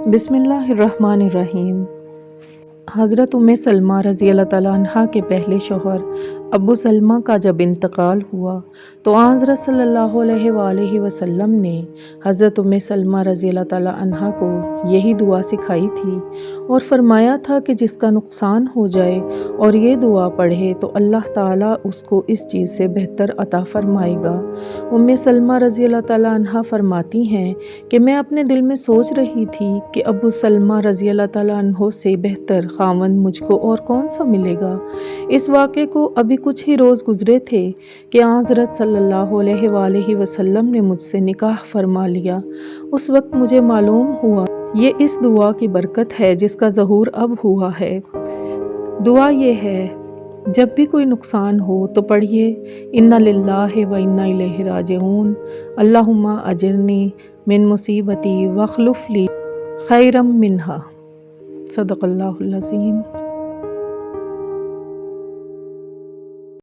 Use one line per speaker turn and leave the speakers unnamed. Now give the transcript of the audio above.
بسم اللہ الرحمن الرحیم۔ حضرت سلمہ رضی اللہ تعالیٰ عنہ کے پہلے شوہر ابو سلمہ کا جب انتقال ہوا تو حضرت صلی اللہ علیہ وآلہ وسلم نے حضرت سلمہ رضی اللہ تعالیٰ عنہ کو یہی دعا سکھائی تھی اور فرمایا تھا کہ جس کا نقصان ہو جائے اور یہ دعا پڑھے تو اللہ تعالیٰ اس کو اس چیز سے بہتر عطا فرمائے گا۔ سلمہ رضی اللہ تعالیٰ عنہ فرماتی ہیں کہ میں اپنے دل میں سوچ رہی تھی کہ ابو سلمہ رضی اللہ تعالیٰ عنہ سے بہتر خاوند مجھ کو اور کون سا ملے گا۔ اس واقعے کو ابھی کچھ ہی روز گزرے تھے کہ حضرت صلی اللہ علیہ وآلہ وسلم نے مجھ سے نکاح فرما لیا۔ اس وقت مجھے معلوم ہوا یہ اس دعا کی برکت ہے جس کا ظہور اب ہوا ہے۔ دعا یہ ہے، جب بھی کوئی نقصان ہو تو پڑھیے انا للہ و انا الیہ راجعون، اللہم اجرنی من مصیبتی واخلف لی خیرا منہا۔ صدق اللہ العظیم۔